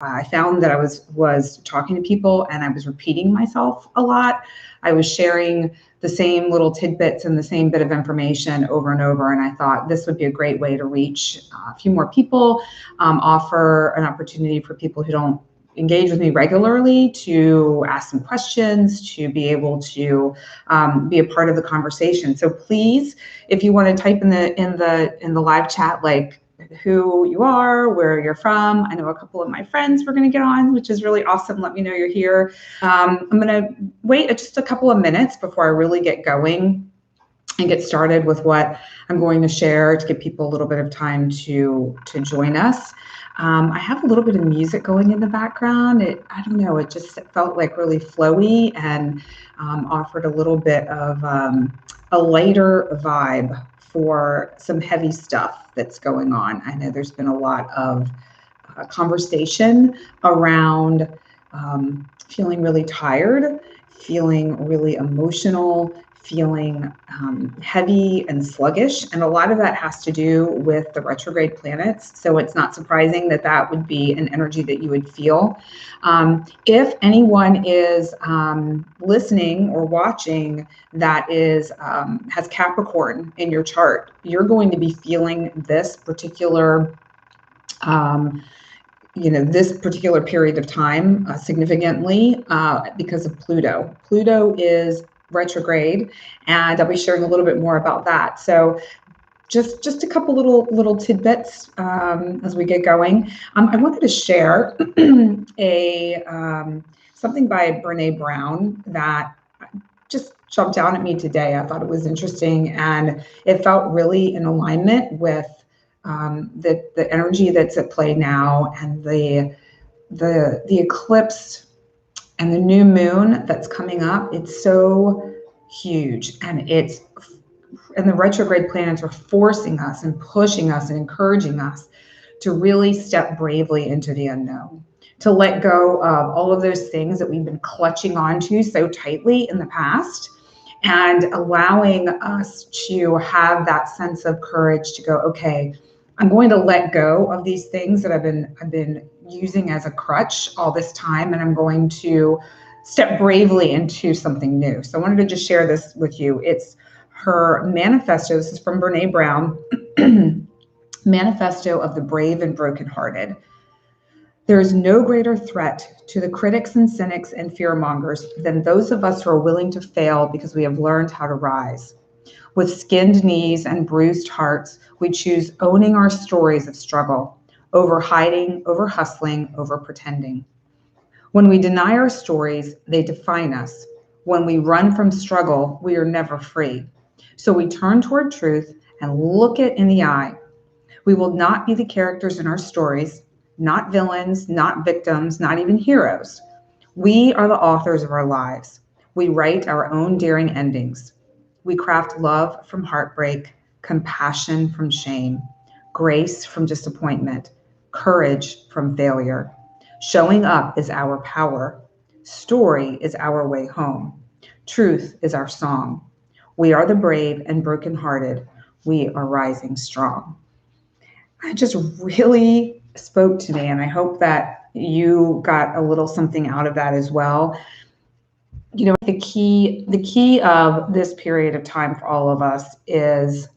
I found that I was talking to people and I was repeating myself a lot. I was sharing the same little tidbits and the same bit of information over and over. And I thought this would be a great way to reach a few more people, offer an opportunity for people who don't engage with me regularly to ask some questions, to be able to be a part of the conversation. So please, if you want to type in the live chat, like who you are, where you're from. I know a couple of my friends were going to get on, which is really awesome. Let me know you're here. I'm going to wait just a couple of minutes before I really get going and get started with what I'm going to share to give people a little bit of time to join us. I have a little bit of music going in the background. I don't know, it just felt like really flowy and offered a little bit of a lighter vibe for some heavy stuff that's going on. I know there's been a lot of conversation around feeling really tired, feeling really emotional, feeling heavy and sluggish. And a lot of that has to do with the retrograde planets. So it's not surprising that that would be an energy that you would feel. If anyone is listening or watching that is has Capricorn in your chart, you're going to be feeling this particular this particular period of time significantly because of Pluto. Pluto is retrograde, and I'll be sharing a little bit more about that. So just a couple little tidbits as we get going. I wanted to share something by Brene Brown that just jumped out at me today. I thought it was interesting, and it felt really in alignment with the energy that's at play now, and the eclipse and the new moon that's coming up. It's so huge, and the retrograde planets are forcing us and pushing us and encouraging us to really step bravely into the unknown, to let go of all of those things that we've been clutching onto so tightly in the past, and allowing us to have that sense of courage to go, okay, I'm going to let go of these things that I've been using as a crutch all this time, and I'm going to step bravely into something new. So I wanted to just share this with you. It's her manifesto. This is from Brene Brown, Manifesto of the Brave and Brokenhearted. There is no greater threat to the critics and cynics and fearmongers than those of us who are willing to fail because we have learned how to rise. With skinned knees and bruised hearts, we choose owning our stories of struggle, over hiding, over hustling, over pretending. When we deny our stories, they define us. When we run from struggle, we are never free. So we turn toward truth and look it in the eye. We will not be the characters in our stories, not villains, not victims, not even heroes. We are the authors of our lives. We write our own daring endings. We craft love from heartbreak, compassion from shame, grace from disappointment, courage from failure. Showing up is our power. Story is our way home. Truth is our song. We are the brave and brokenhearted. We are rising strong. It just really spoke to me, and I hope that you got a little something out of that as well. You know, the key of this period of time for all of us is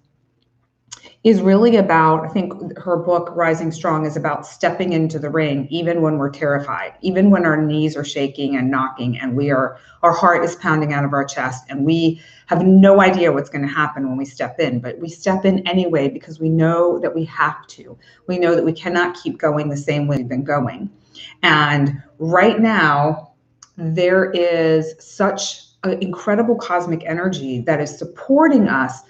really about, I think her book Rising Strong is about stepping into the ring even when we're terrified, even when our knees are shaking and knocking and our heart is pounding out of our chest and we have no idea what's going to happen when we step in, but we step in anyway because we know that we have to. We know that we cannot keep going the same way we've been going. And right now, there is such an incredible cosmic energy that is supporting us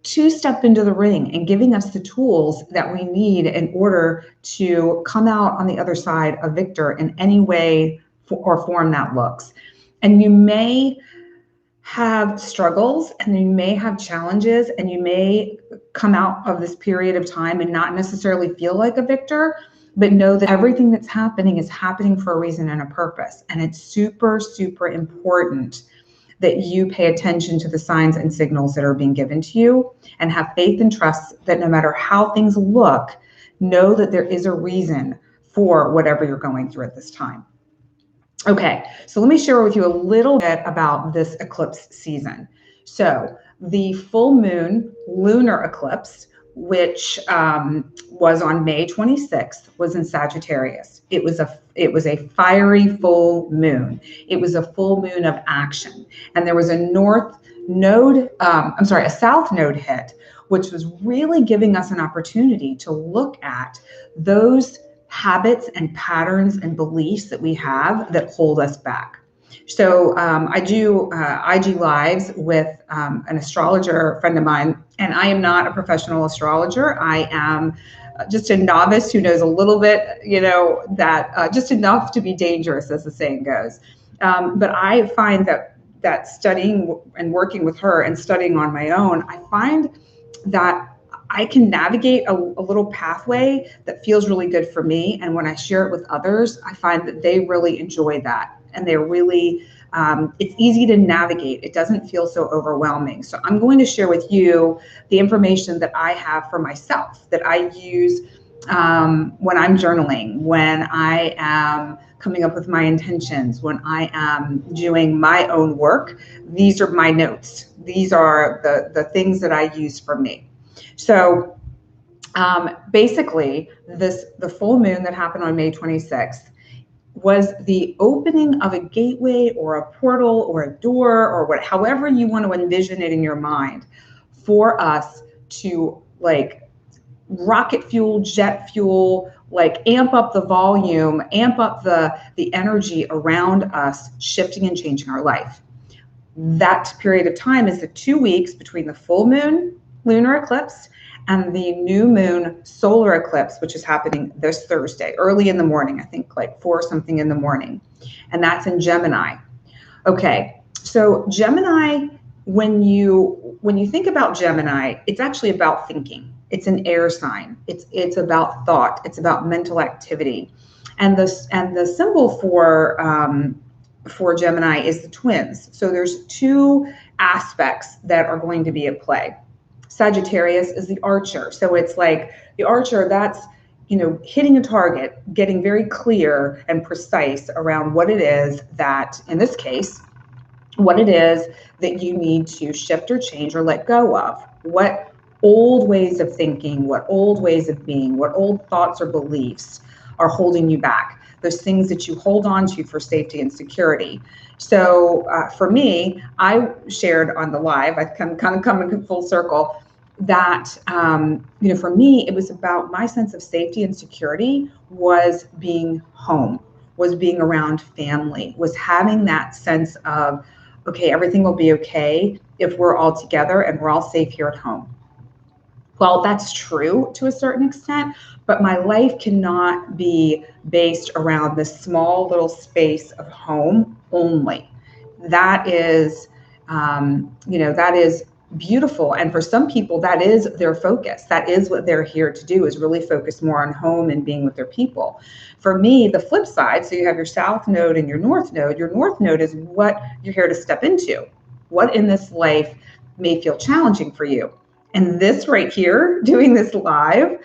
to step into the ring and giving us the tools that we need in order to come out on the other side a victor in any way or form that looks. And you may have struggles and you may have challenges and you may come out of this period of time and not necessarily feel like a victor, but know that everything that's happening is happening for a reason and a purpose. And it's super, super important that you pay attention to the signs and signals that are being given to you and have faith and trust that no matter how things look, know that there is a reason for whatever you're going through at this time. Okay, so let me share with you a little bit about this eclipse season. So the full moon lunar eclipse, which was on May 26th, was in Sagittarius. It was a fiery full moon. It was a full moon of action, and there was a south node hit, which was really giving us an opportunity to look at those habits and patterns and beliefs that we have that hold us back. So I do IG lives with an astrologer friend of mine, and I am not a professional astrologer. I am just a novice who knows a little bit, that just enough to be dangerous, as the saying goes. But I find that studying and working with her and studying on my own, I find that I can navigate a little pathway that feels really good for me. And when I share it with others, I find that they really enjoy that. And they're really, it's easy to navigate. It doesn't feel so overwhelming. So I'm going to share with you the information that I have for myself, that I use when I'm journaling, when I am coming up with my intentions, when I am doing my own work. These are my notes. These are the things that I use for me. So basically, the full moon that happened on May 26th was the opening of a gateway or a portal or a door or however you want to envision it in your mind, for us to rocket fuel, jet fuel, amp up the volume, amp up the energy around us, shifting and changing our life. That period of time is the 2 weeks between the full moon lunar eclipse and the new moon solar eclipse, which is happening this Thursday, early in the morning, I think 4 something in the morning. And that's in Gemini. Okay, so Gemini, when you think about Gemini, it's actually about thinking. It's an air sign. It's about thought. It's about mental activity. And the symbol for Gemini is the twins. So there's 2 aspects that are going to be at play. Sagittarius is the archer. So it's like the archer, that's, hitting a target, getting very clear and precise around what it is that, in this case, what it is that you need to shift or change or let go of. What old ways of thinking, what old ways of being, what old thoughts or beliefs are holding you back. Those things that you hold on to for safety and security. So for me, I shared on the live, I've kind of come in full circle, that, for me, it was about my sense of safety and security was being home, was being around family, was having that sense of, okay, everything will be okay if we're all together and we're all safe here at home. Well, that's true to a certain extent, but my life cannot be based around this small little space of home only. That is, that is beautiful. And for some people, that is their focus. That is what they're here to do, is really focus more on home and being with their people. For me, the flip side, so you have your south node and your north node. Your north node is what you're here to step into. What in this life may feel challenging for you. And this right here, doing this live,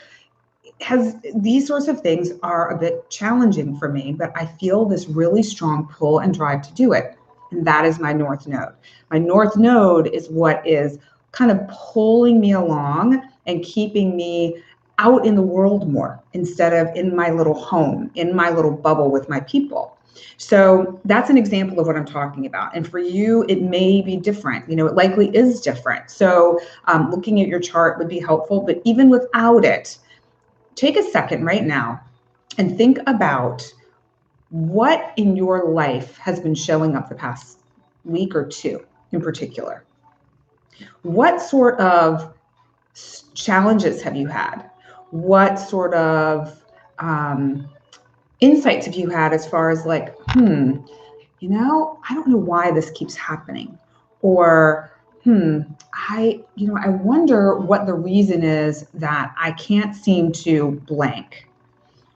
these sorts of things are a bit challenging for me, but I feel this really strong pull and drive to do it. And that is my north node. My north node is what is kind of pulling me along and keeping me out in the world more instead of in my little home, in my little bubble with my people. So that's an example of what I'm talking about. And for you, it may be different. It likely is different. So looking at your chart would be helpful, but even without it, take a second right now and think about what in your life has been showing up the past week or 2 in particular. What sort of challenges have you had? What sort of insights have you had as far as I don't know why this keeps happening, or I wonder what the reason is that I can't seem to blank,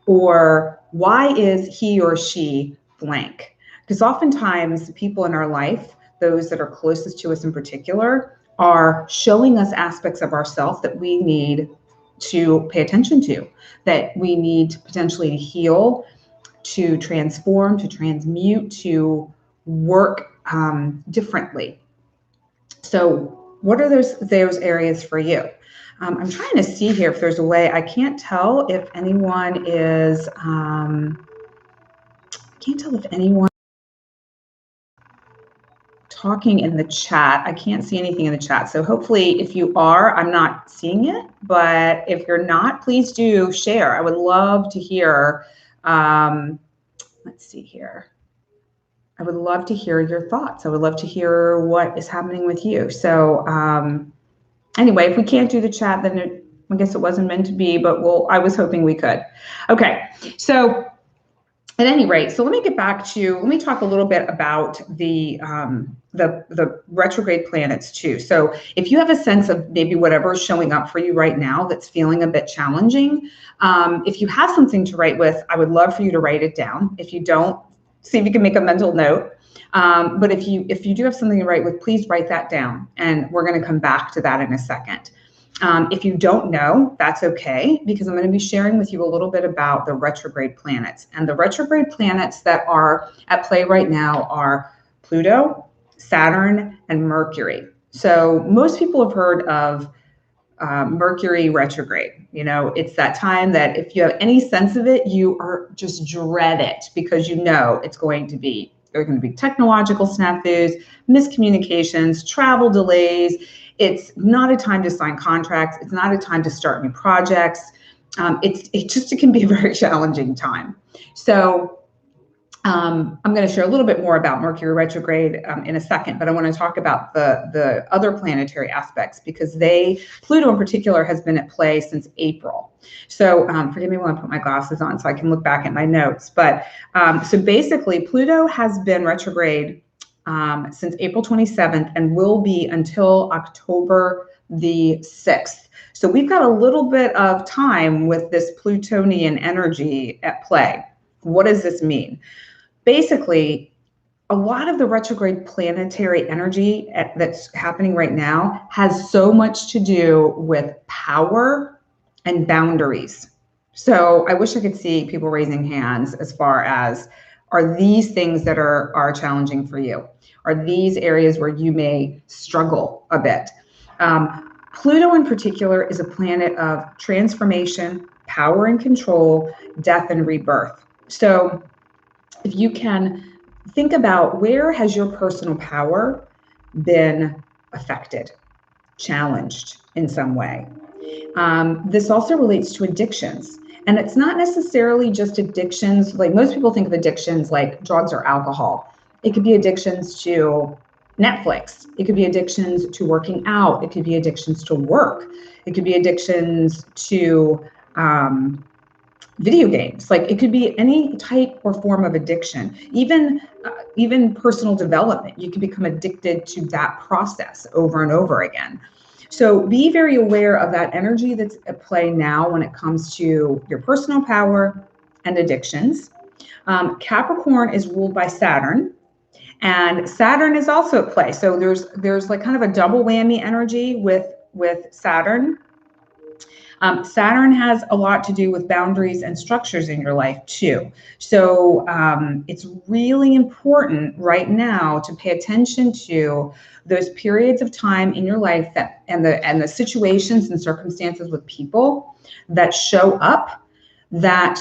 or why is he or she blank? Because oftentimes people in our life, those that are closest to us in particular, are showing us aspects of ourselves that we need to pay attention to, that we need to potentially heal, to transform, to transmute, to work differently. So what are those areas for you? I'm trying to see here if there's a way. I can't tell if anyone is, talking in the chat. I can't see anything in the chat. So hopefully if you are, I'm not seeing it, but if you're not, please do share. I would love to hear, let's see here. I would love to hear your thoughts. I would love to hear what is happening with you. So anyway, if we can't do the chat, then I guess it wasn't meant to be, but I was hoping we could. Okay, so at any rate, so let me talk a little bit about the retrograde planets too. So if you have a sense of maybe whatever is showing up for you right now that's feeling a bit challenging, if you have something to write with, I would love for you to write it down. If you don't, see if you can make a mental note. But if you do have something to write with, please write that down, and we're going to come back to that in a second. If you don't know, that's okay, because I'm going to be sharing with you a little bit about the retrograde planets. And the retrograde planets that are at play right now are Pluto, Saturn, and Mercury. So most people have heard of Mercury retrograde. You know, it's that time that if you have any sense of it, you are just dread it, because you know there are going to be technological snafus, miscommunications, travel delays. It's not a time to sign contracts. It's not a time to start new projects. It can be a very challenging time. So I'm going to share a little bit more about Mercury retrograde in a second, but I want to talk about the other planetary aspects, because Pluto in particular has been at play since April. So forgive me while I put my glasses on so I can look back at my notes. But so basically, Pluto has been retrograde since April 27th and will be until October the 6th. So we've got a little bit of time with this Plutonian energy at play. What does this mean? Basically, a lot of the retrograde planetary energy that's happening right now has so much to do with power and boundaries. So I wish I could see people raising hands as far as, are these things that are challenging for you? Are these areas where you may struggle a bit? Pluto in particular is a planet of transformation, power and control, death and rebirth. So if you can think about, where has your personal power been affected, challenged in some way? This also relates to addictions. And it's not necessarily just addictions. Like most people think of addictions like drugs or alcohol. It could be addictions to Netflix. It could be addictions to working out. It could be addictions to work. It could be addictions to video games. Like it could be any type or form of addiction, even personal development. You can become addicted to that process over and over again. So be very aware of that energy that's at play now when it comes to your personal power and addictions. Capricorn is ruled by Saturn, and Saturn is also at play. So there's like kind of a double whammy energy with Saturn. Saturn has a lot to do with boundaries and structures in your life too. So it's really important right now to pay attention to those periods of time in your life and the situations and circumstances with people that show up that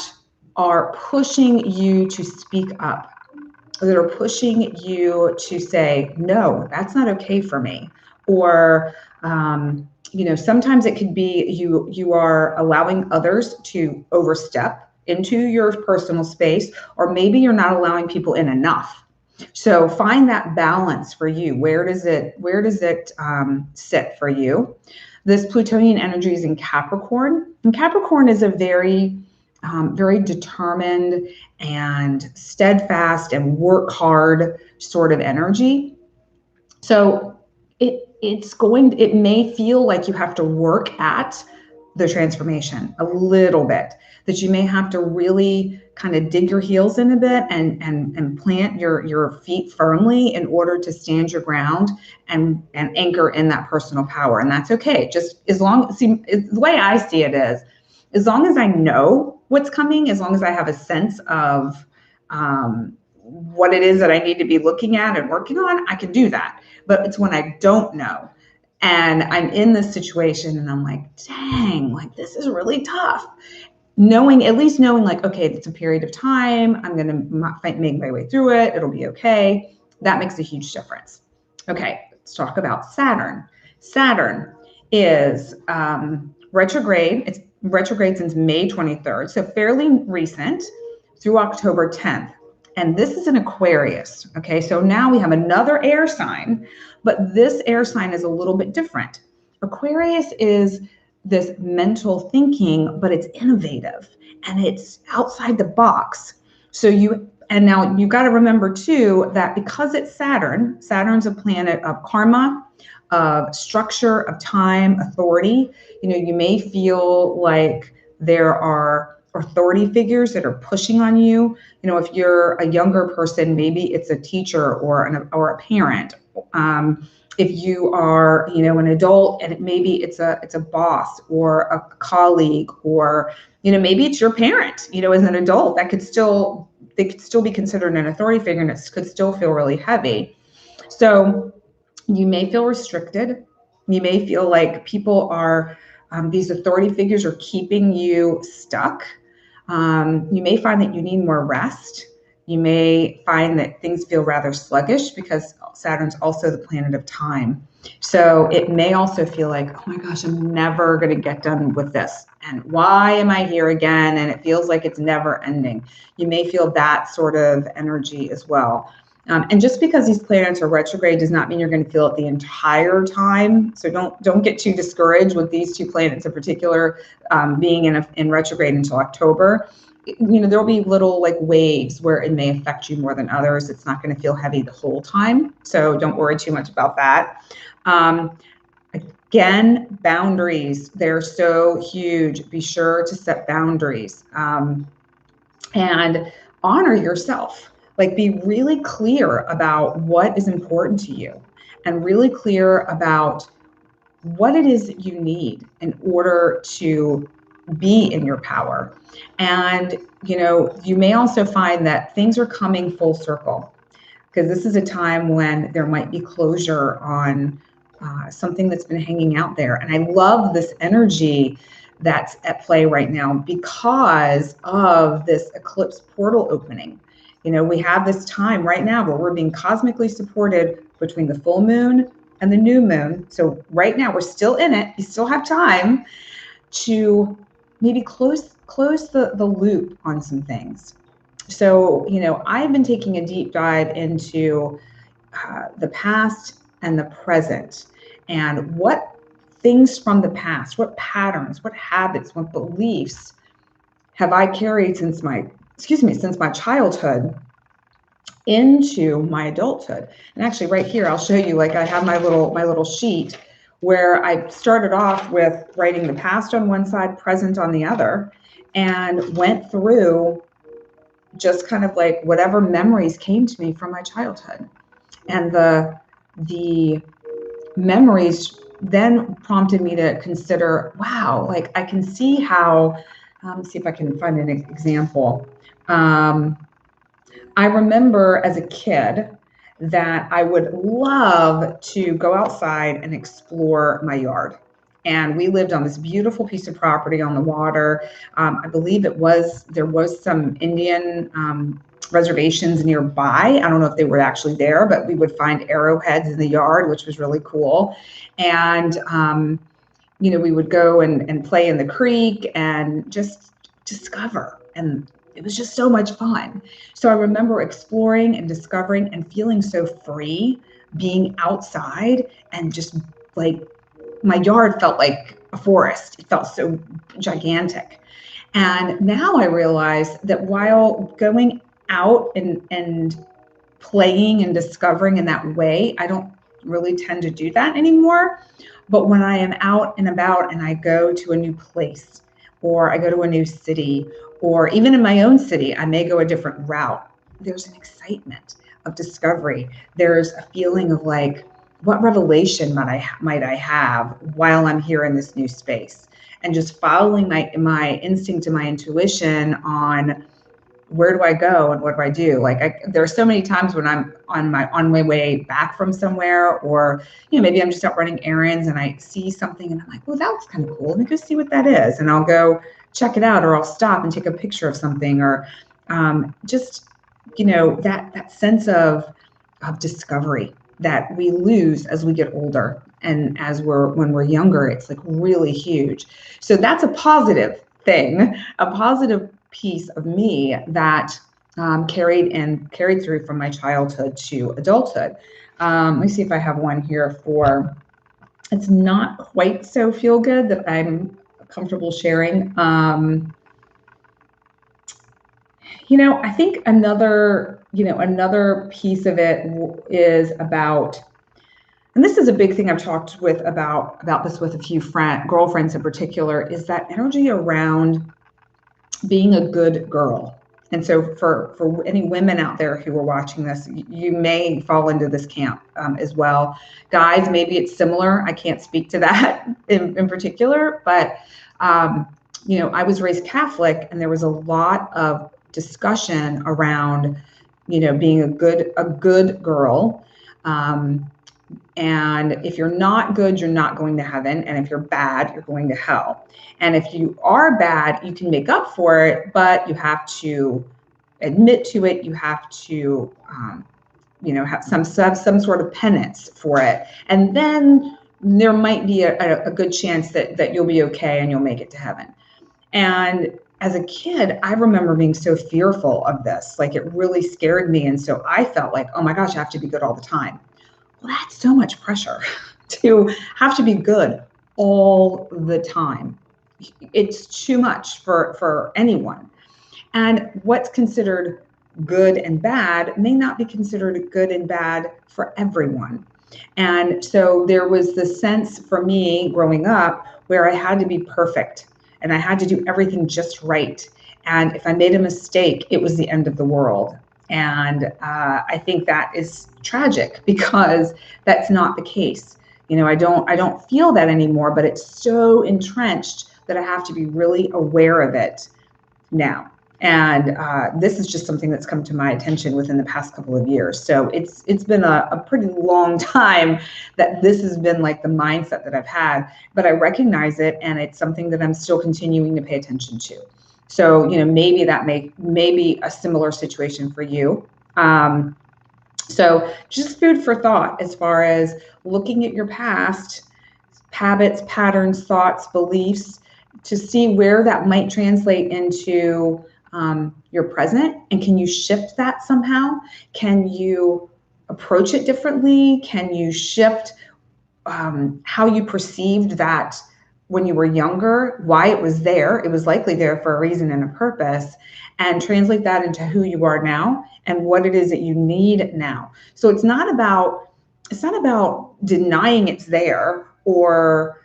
are pushing you to speak up, that are pushing you to say, no, that's not okay for me. Or sometimes it could be you are allowing others to overstep into your personal space, or maybe you're not allowing people in enough. So find that balance for you. Where does it sit for you? This Plutonian energy is in Capricorn, and Capricorn is a very determined and steadfast and work hard sort of energy. So it may feel like you have to work at the transformation a little bit, that you may have to really kind of dig your heels in a bit and plant your feet firmly in order to stand your ground and anchor in that personal power. And that's okay. Just as long, see, the way I see it is, as long as I know what's coming, as long as I have a sense of what it is that I need to be looking at and working on, I can do that. But it's when I don't know and I'm in this situation and I'm like, dang, like this is really tough. At least knowing like, okay, it's a period of time. I'm going to make my way through it. It'll be okay. That makes a huge difference. Okay, let's talk about Saturn. Saturn is retrograde. It's retrograde since May 23rd, so fairly recent, through October 10th. And this is an Aquarius. Okay, so now we have another air sign, but this air sign is a little bit different. Aquarius is this mental thinking, but it's innovative and it's outside the box. Now you got to remember too that because it's Saturn's a planet of karma, of structure, of time, authority. You may feel like there are authority figures that are pushing on you. If you're a younger person, maybe it's a teacher or a parent. If you are, an adult, and maybe it's a boss or a colleague, or maybe it's your parent. As an adult, they could still be considered an authority figure, and it could still feel really heavy. So you may feel restricted. You may feel like people are these authority figures are keeping you stuck. You may find that you need more rest. You may find that things feel rather sluggish because Saturn's also the planet of time. So it may also feel like, oh my gosh, I'm never going to get done with this. And why am I here again? And it feels like it's never ending. You may feel that sort of energy as well. And just because these planets are retrograde does not mean you're going to feel it the entire time. So don't get too discouraged with these two planets in particular being in retrograde until October. There'll be little like waves where it may affect you more than others. It's not going to feel heavy the whole time. So don't worry too much about that. Again, boundaries, they're so huge. Be sure to set boundaries and honor yourself. Like, be really clear about what is important to you and really clear about what it is that you need in order to be in your power. And, you may also find that things are coming full circle, because this is a time when there might be closure on something that's been hanging out there. And I love this energy that's at play right now because of this eclipse portal opening. We have this time right now where we're being cosmically supported between the full moon and the new moon. So right now we're still in it. You still have time to maybe close the loop on some things. So, I've been taking a deep dive into the past and the present, and what things from the past, what patterns, what habits, what beliefs have I carried since my childhood into my adulthood. And actually right here, I'll show you, like I have my little sheet where I started off with writing the past on one side, present on the other, and went through just kind of like whatever memories came to me from my childhood. And the memories then prompted me to consider, wow, like I can see how, let's see if I can find an example. I remember as a kid that I would love to go outside and explore my yard. And we lived on this beautiful piece of property on the water. I believe there was some Indian reservations nearby. I don't know if they were actually there, but we would find arrowheads in the yard, which was really cool. And, we would go and play in the creek and just discover. And it was just so much fun. So I remember exploring and discovering and feeling so free being outside, and just like my yard felt like a forest. It felt so gigantic. And now I realize that while going out and playing and discovering in that way, I don't really tend to do that anymore. But when I am out and about and I go to a new place, or I go to a new city, or even in my own city, I may go a different route, there's an excitement of discovery. There's a feeling of like, what revelation might I have while I'm here in this new space? And just following my instinct and my intuition on where do I go and what do I do? Like there are so many times when I'm on my way back from somewhere, or maybe I'm just out running errands and I see something and I'm like, well, that looks kind of cool. Let me go see what that is, and I'll go check it out, or I'll stop and take a picture of something, or just that sense of discovery that we lose as we get older, and when we're younger, it's like really huge. So that's a positive thing, a positive piece of me that carried through from my childhood to adulthood. Let me see if I have one here for, it's not quite so feel good that I'm comfortable sharing. I think another piece of it is about, and this is a big thing I've talked about this with a few girlfriends in particular, is that energy around being a good girl. And so for any women out there who are watching this, you may fall into this camp as well. Guys, maybe it's similar. I can't speak to that in particular, but I was raised Catholic, and there was a lot of discussion around, being a good girl. And if you're not good, you're not going to heaven. And if you're bad, you're going to hell. And if you are bad, you can make up for it, but you have to admit to it. You have to, have some sort of penance for it. And then there might be a good chance that you'll be okay and you'll make it to heaven. And as a kid, I remember being so fearful of this. Like, it really scared me. And so I felt like, oh my gosh, I have to be good all the time. Well, that's so much pressure to have to be good all the time. It's too much for anyone. And what's considered good and bad may not be considered good and bad for everyone. And so there was the sense for me growing up where I had to be perfect and I had to do everything just right. And if I made a mistake, it was the end of the world. And I think that is tragic, because that's not the case. I don't feel that anymore, but it's so entrenched that I have to be really aware of it now. And this is just something that's come to my attention within the past couple of years. So it's been a pretty long time that this has been like the mindset that I've had, but I recognize it, and it's something that I'm still continuing to pay attention to. So, maybe that may be a similar situation for you. So just food for thought as far as looking at your past habits, patterns, thoughts, beliefs, to see where that might translate into your present. And can you shift that somehow? Can you approach it differently? Can you shift how you perceived that when you were younger, why it was there? It was likely there for a reason and a purpose, and translate that into who you are now and what it is that you need now. So it's not about denying it's there, or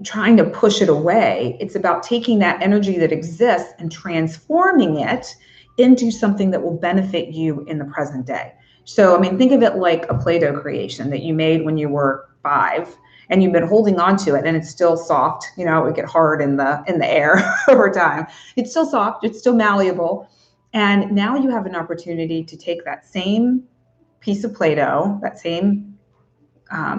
trying to push it away. It's about taking that energy that exists and transforming it into something that will benefit you in the present day. So, think of it like a Play-Doh creation that you made when you were 5, and you've been holding on to it, and it's still soft. It would get hard in the air over time. It's still soft, it's still malleable. And now you have an opportunity to take that same piece of Play-Doh, that same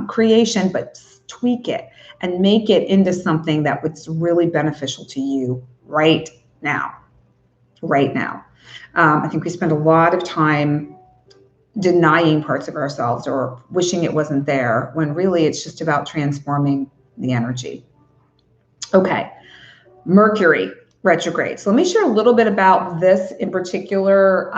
creation, but tweak it and make it into something that was really beneficial to you right now. I think we spend a lot of time denying parts of ourselves or wishing it wasn't there, when really it's just about transforming the energy. Okay, Mercury retrograde. So let me share a little bit about this in particular,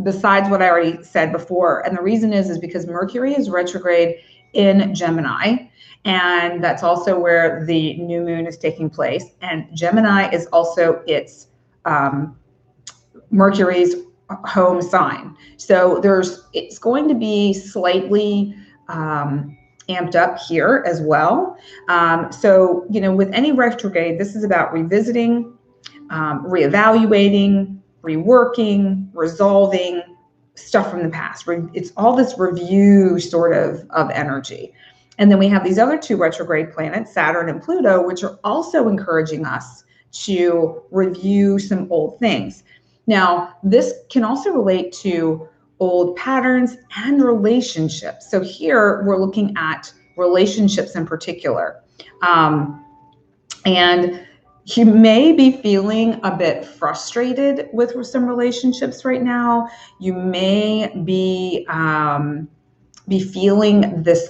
besides what I already said before. And the reason is because Mercury is retrograde in Gemini, and that's also where the new moon is taking place. And Gemini is also its Mercury's home sign. So it's going to be slightly amped up here as well. So, with any retrograde, this is about revisiting, reevaluating, reworking, resolving stuff from the past. It's all this review sort of energy. And then we have these other two retrograde planets, Saturn and Pluto, which are also encouraging us to review some old things. Now, this can also relate to old patterns and relationships. So here we're looking at relationships in particular. And you may be feeling a bit frustrated with some relationships right now. You may be feeling this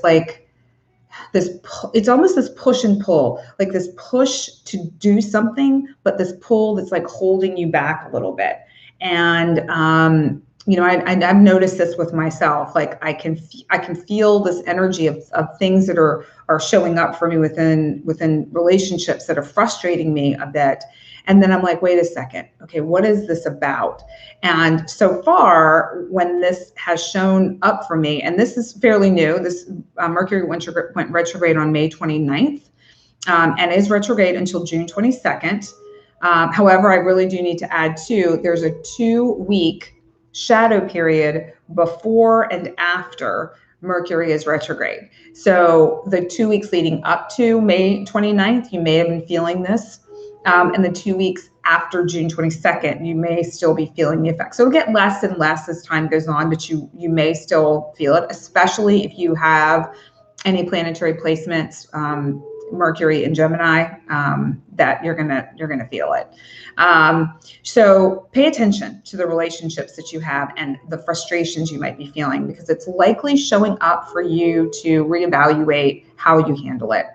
it's almost this push and pull, like this push to do something, but this pull that's like holding you back a little bit. And I've noticed this with myself. Like I can feel this energy of things that are showing up for me within relationships that are frustrating me a bit. And then I'm like, wait a second, okay, what is this about? And so far, when this has shown up for me, and this is fairly new, this Mercury went retrograde on May 29th, and is retrograde until June 22nd. However, I really do need to add too, there's a 2-week shadow period before and after Mercury is retrograde. So the 2 weeks leading up to May 29th, you may have been feeling this. And the 2 weeks after June 22nd, you may still be feeling the effects. So it'll get less and less as time goes on, but you may still feel it, especially if you have any planetary placements, Mercury in Gemini, that you're gonna feel it. So pay attention to the relationships that you have and the frustrations you might be feeling, because it's likely showing up for you to reevaluate how you handle it.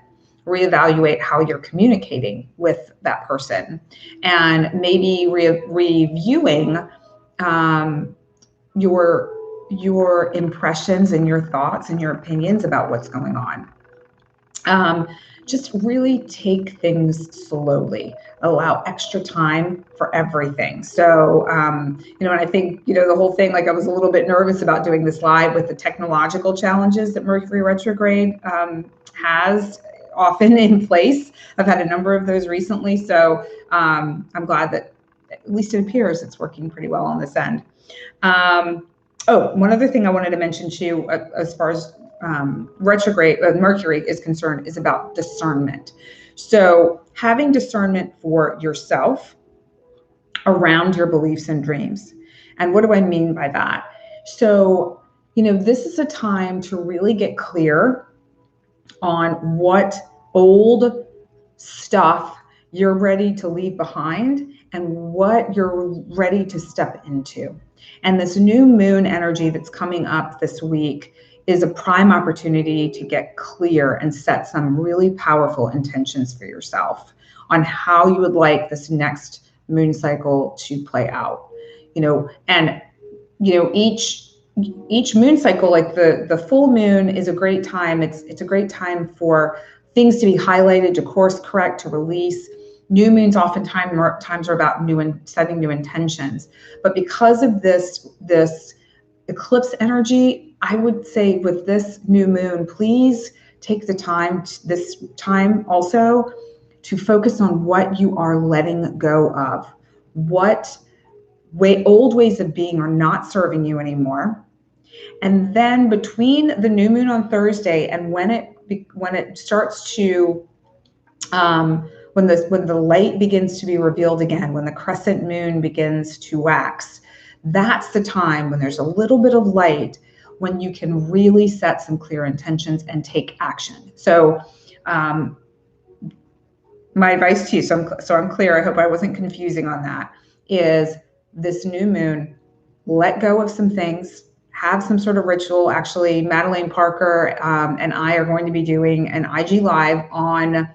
Reevaluate how you're communicating with that person, and maybe reviewing your impressions and your thoughts and your opinions about what's going on. Just really take things slowly. Allow extra time for everything. So, and I think, the whole thing, like I was a little bit nervous about doing this live with the technological challenges that Mercury retrograde has often in place. I've had a number of those recently. So I'm glad that at least it appears it's working pretty well on this end. One other thing I wanted to mention too, as far as retrograde Mercury is concerned, is about discernment. So having discernment for yourself around your beliefs and dreams. And what do I mean by that? So, this is a time to really get clear on what old stuff you're ready to leave behind and what you're ready to step into. And this new moon energy that's coming up this week is a prime opportunity to get clear and set some really powerful intentions for yourself on how you would like this next moon cycle to play out. Each moon cycle, like the full moon, is a great time. It's a great time for things to be highlighted, to course correct, to release. New moons oftentimes are about setting new intentions. But because of this eclipse energy, I would say with this new moon, please take the time this time also to focus on what you are letting go of. What old ways of being are not serving you anymore. And then between the new moon on Thursday and when it starts to when the light begins to be revealed again, when the crescent moon begins to wax, that's the time when there's a little bit of light, when you can really set some clear intentions and take action. So my advice to you, so I'm clear, I hope I wasn't confusing on that, is this new moon, let go of some things, have some sort of ritual. Actually, Madeleine Parker and I are going to be doing an IG Live on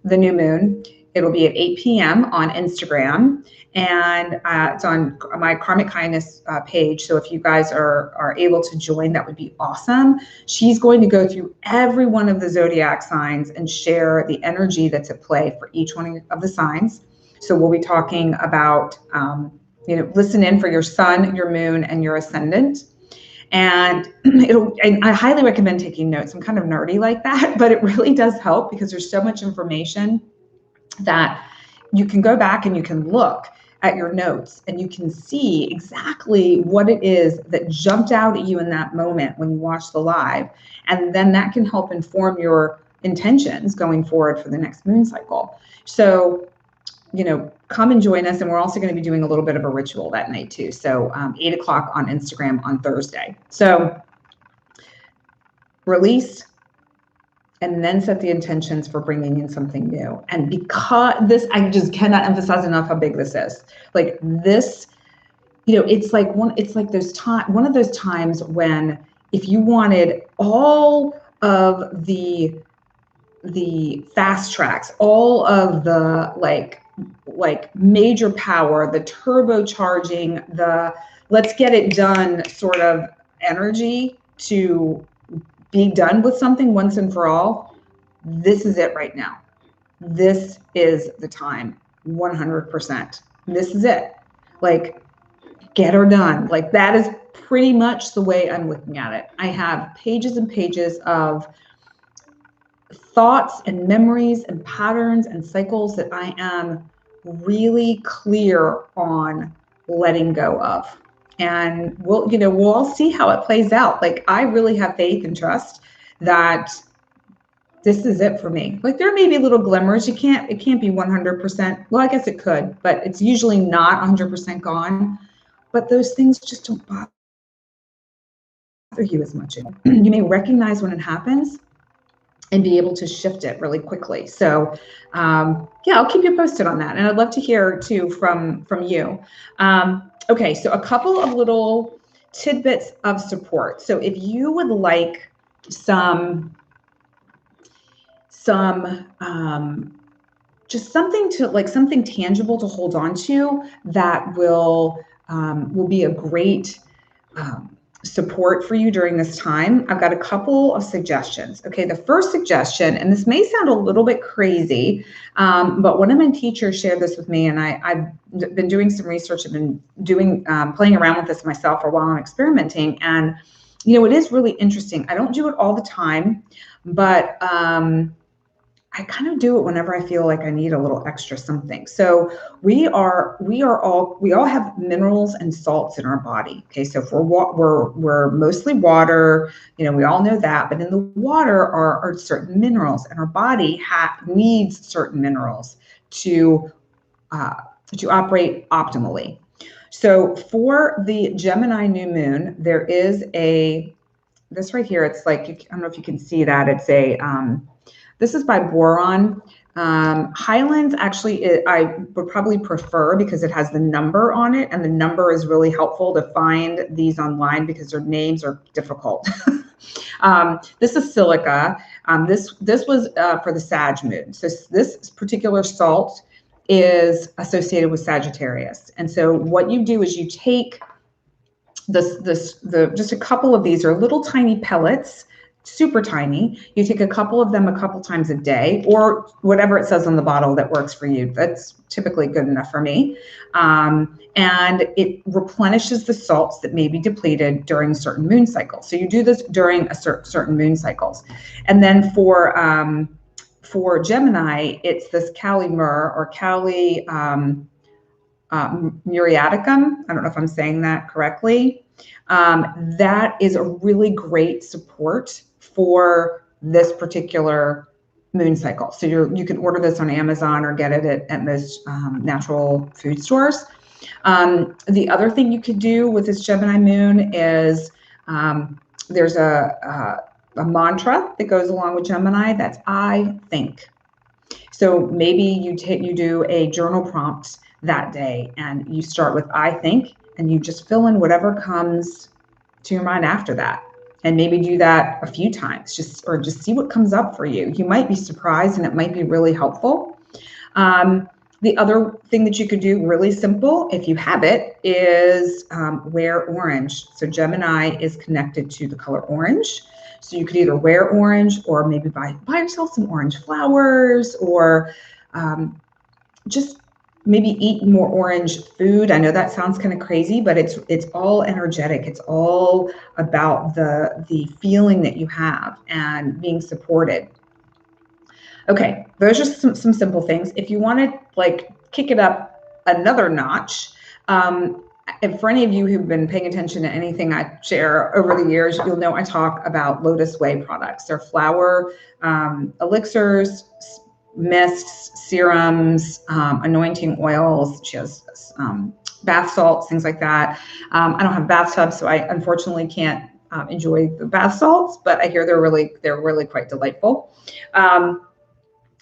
the new moon. It'll be at 8 p.m. on Instagram, and it's on my Karmic Kindness page. So if you guys are able to join, that would be awesome. She's going to go through every one of the zodiac signs and share the energy that's at play for each one of the signs. So we'll be talking about, listen in for your sun, your moon, and your ascendant. And and I highly recommend taking notes. I'm kind of nerdy like that, but it really does help because there's so much information that you can go back and you can look at your notes and you can see exactly what it is that jumped out at you in that moment when you watched the live. And then that can help inform your intentions going forward for the next moon cycle. So, come and join us. And we're also going to be doing a little bit of a ritual that night too. So 8 o'clock on Instagram on Thursday. So release, and then set the intentions for bringing in something new. And because this, I just cannot emphasize enough how big this is. Like this, it's like one of those times when if you wanted all of the fast tracks, all of the like major power, the turbocharging, the let's get it done sort of energy to be done with something once and for all, this is it right now. This is the time, 100%. This is it. Like, get her done. Like, that is pretty much the way I'm looking at it. I have pages and pages of thoughts and memories and patterns and cycles that I am really clear on letting go of. And we'll all see how it plays out. Like, I really have faith and trust that this is it for me. Like, there may be little glimmers. It can't be 100%. Well, I guess it could, but it's usually not 100% gone. But those things just don't bother you as much. You may recognize when it happens and be able to shift it really quickly. So yeah, I'll keep you posted on that. And I'd love to hear too from you. Okay, so a couple of little tidbits of support. So if you would like some just something tangible to hold on to that will be a great support for you during this time, I've got a couple of suggestions. Okay, the first suggestion, and this may sound a little bit crazy, but one of my teachers shared this with me, and I've been doing some research. I've been doing playing around with this myself for a while and experimenting, and it is really interesting. I don't do it all the time, but I kind of do it whenever I feel like I need a little extra something. So we all have minerals and salts in our body. Okay, so if we're mostly water, we all know that. But in the water are certain minerals, and our body needs certain minerals to operate optimally. So for the Gemini new moon, there is this right here. It's like, I don't know if you can see that. It's this is by Boron. Highlands, actually, I would probably prefer because it has the number on it, and the number is really helpful to find these online because their names are difficult. This is silica. This was for the Sag moon. So this particular salt is associated with Sagittarius. And so what you do is you take just a couple of these are little tiny pellets, super tiny. You take a couple of them a couple times a day, or whatever it says on the bottle that works for you. That's typically good enough for me. And it replenishes the salts that may be depleted during certain moon cycles. So you do this during certain moon cycles. And then for Gemini, it's this Kali myrrh or Kali muriaticum. I don't know if I'm saying that correctly. That is a really great support for this particular moon cycle. So you can order this on Amazon or get it at most natural food stores. The other thing you could do with this Gemini moon is there's a mantra that goes along with Gemini. That's I think. So maybe you do a journal prompt that day, and you start with I think, and you just fill in whatever comes to your mind after that. And maybe do that a few times, just see what comes up for you. You might be surprised, and it might be really helpful. The other thing that you could do, really simple, if you have it, is wear orange. So Gemini is connected to the color orange. So you could either wear orange, or maybe buy yourself some orange flowers, or just maybe eat more orange food. I know that sounds kind of crazy, but it's all energetic. It's all about the feeling that you have and being supported. Okay, those are some simple things. If you want to like kick it up another notch, and for any of you who've been paying attention to anything I share over the years, you'll know I talk about Lotus Way products. They're flower elixirs, mists, serums, anointing oils. She has bath salts, things like that. I don't have bathtubs, so I unfortunately can't enjoy the bath salts, but I hear they're really quite delightful.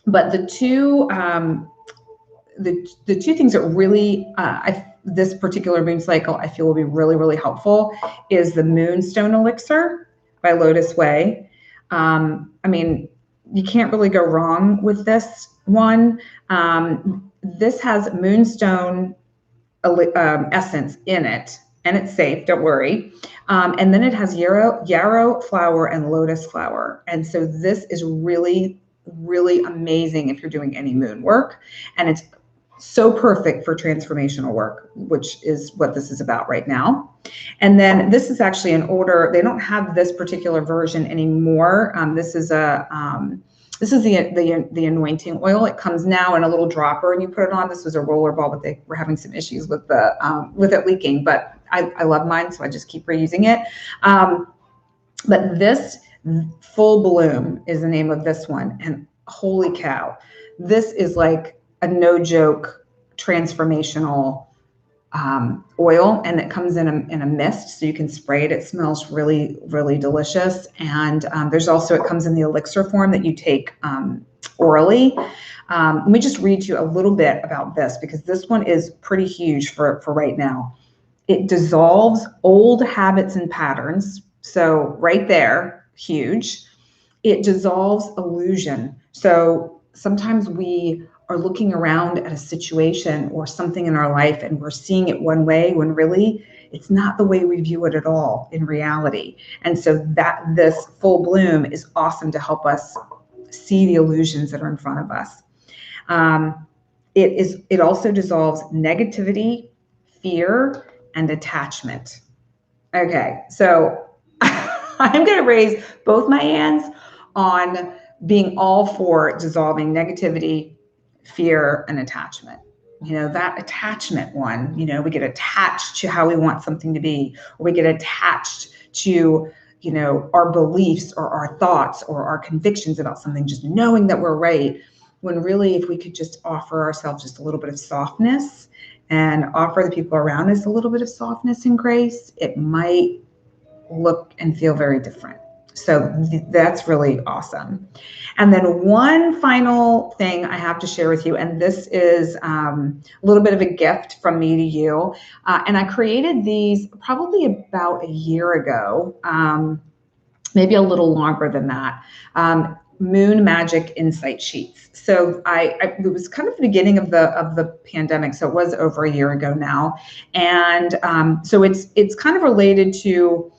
But the two things that really this particular moon cycle I feel will be really helpful is the Moonstone Elixir by Lotus Way. I mean, you can't really go wrong with this one. This has moonstone essence in it, and it's safe, don't worry. And then it has yarrow flower and lotus flower. And so this is really amazing if you're doing any moon work. And it's so perfect for transformational work, which is what this is about right now. And then this is actually an older, they don't have this particular version anymore. This is the anointing oil. It comes now in a little dropper and you put it on. This was a roller ball, but they were having some issues with it leaking, but I love mine, so I just keep reusing it. But this Full Bloom is the name of this one. And holy cow, this is like a no joke transformational oil, and it comes in a mist, so you can spray it. It smells really delicious. And there's also, it comes in the elixir form that you take orally. Let me just read you a little bit about this, because this one is pretty huge for right now. It dissolves old habits and patterns. So right there, huge. It dissolves illusion. So sometimes we are looking around at a situation or something in our life and we're seeing it one way when really it's not the way we view it at all in reality. And so that this Full Bloom is awesome to help us see the illusions that are in front of us. It also dissolves negativity, fear, and attachment. Okay, so I'm going to raise both my hands on being all for dissolving negativity, fear, and attachment. You know, that attachment one, you know, we get attached to how we want something to be, or we get attached to, you know, our beliefs or our thoughts or our convictions about something, just knowing that we're right, when really if we could just offer ourselves just a little bit of softness and offer the people around us a little bit of softness and grace, it might look and feel very different. So that's really awesome. And then one final thing I have to share with you, and this is a little bit of a gift from me to you. And I created these probably about a year ago, maybe a little longer than that. Moon Magic Insight Sheets. So it was kind of the beginning of the pandemic, so it was over a year ago now, and so it's kind of related to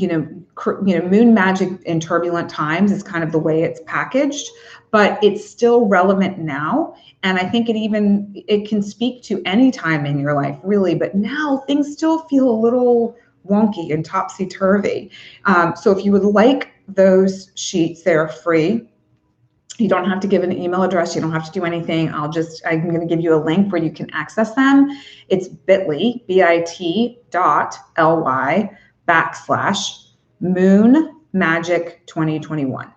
moon magic in turbulent times is kind of the way it's packaged, but it's still relevant now. And I think it can speak to any time in your life, really, but now things still feel a little wonky and topsy-turvy. So if you would like those sheets, they're free. You don't have to give an email address. You don't have to do anything. I'm going to give you a link where you can access them. It's bit.ly, bit.ly/Moon Magic 2021.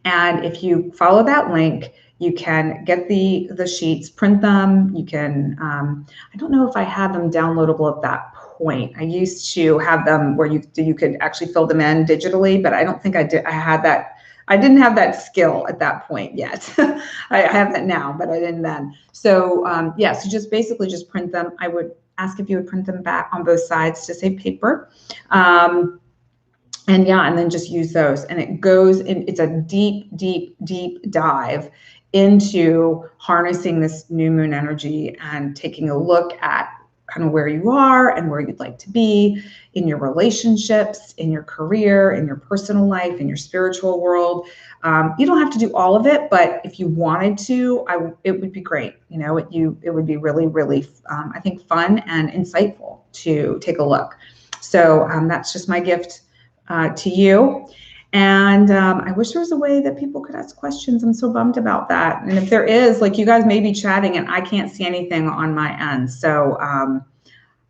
And if you follow that link, you can get the sheets, print them. You can, I don't know if I have them downloadable at that point. I used to have them where you could actually fill them in digitally, but I don't think I did. I didn't have that skill at that point yet. I have that now, but I didn't then. So so just basically just print them. I would ask if you would print them back on both sides to save paper. And then just use those. And it goes in, it's a deep dive into harnessing this new moon energy and taking a look at kind of where you are and where you'd like to be in your relationships, in your career, in your personal life, in your spiritual world. You don't have to do all of it, but if you wanted to, it would be great. You know, it would be really, really, I think, fun and insightful to take a look. So that's just my gift to you. And I wish there was a way that people could ask questions. I'm so bummed about that. And if there is, like, you guys may be chatting and I can't see anything on my end. So I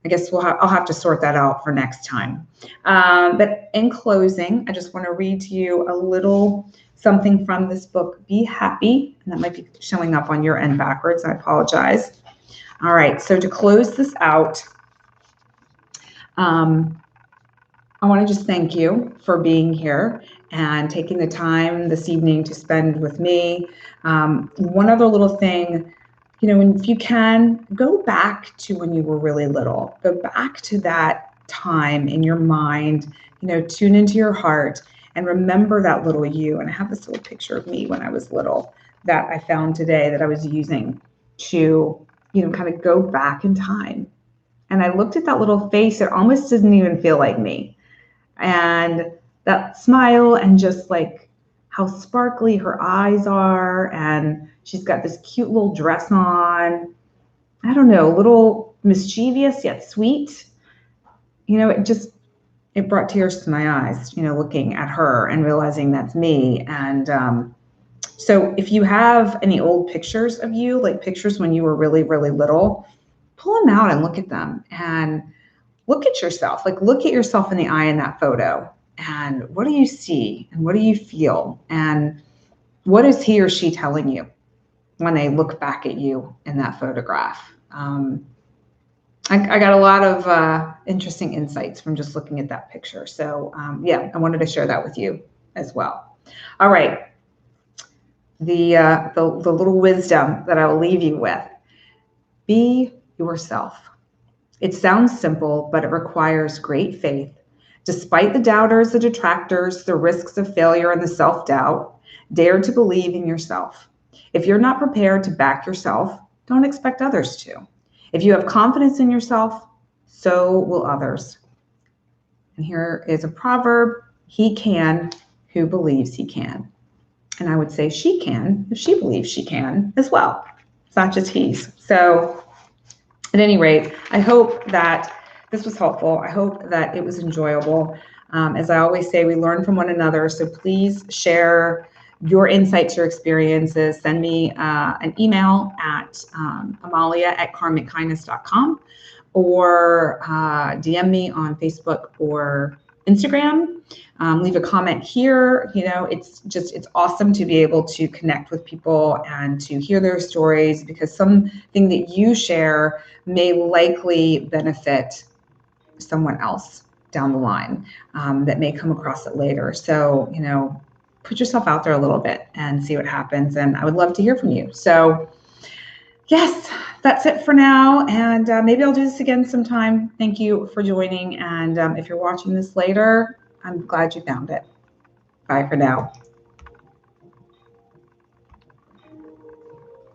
guess I'll have to sort that out for next time. But in closing, I just want to read to you a little something from this book, Be Happy. And that might be showing up on your end backwards. I apologize. All right. So to close this out, I want to just thank you for being here and taking the time this evening to spend with me. One other little thing, you know, if you can, go back to when you were really little. Go back to that time in your mind, you know, tune into your heart and remember that little you. And I have this little picture of me when I was little that I found today that I was using to, you know, kind of go back in time. And I looked at that little face. It almost didn't even feel like me. And that smile and just like how sparkly her eyes are. And she's got this cute little dress on. I don't know, a little mischievous yet sweet. You know, it brought tears to my eyes, you know, looking at her and realizing that's me. And so if you have any old pictures of you, like pictures when you were really, really little, pull them out and look at them and look at yourself, like look at yourself in the eye in that photo. And what do you see? And what do you feel? And what is he or she telling you when they look back at you in that photograph? I got a lot of interesting insights from just looking at that picture. So yeah, I wanted to share that with you as well. All right. The little wisdom that I will leave you with: be yourself. It sounds simple, but it requires great faith. Despite the doubters, the detractors, the risks of failure, and the self-doubt, dare to believe in yourself. If you're not prepared to back yourself, don't expect others to. If you have confidence in yourself, so will others. And here is a proverb: he can who believes he can. And I would say she can if she believes she can as well. It's not just he's. So at any rate, I hope that this was helpful. I hope that it was enjoyable. As I always say, we learn from one another. So please share your insights, your experiences. Send me an email at amalia@karmickindness.com or DM me on Facebook or Instagram. Leave a comment here. You know, it's awesome to be able to connect with people and to hear their stories, because something that you share may likely benefit someone else down the line that may come across it later. So, you know, put yourself out there a little bit and see what happens. And I would love to hear from you. So yes, that's it for now. And maybe I'll do this again sometime. Thank you for joining. And if you're watching this later, I'm glad you found it. Bye for now.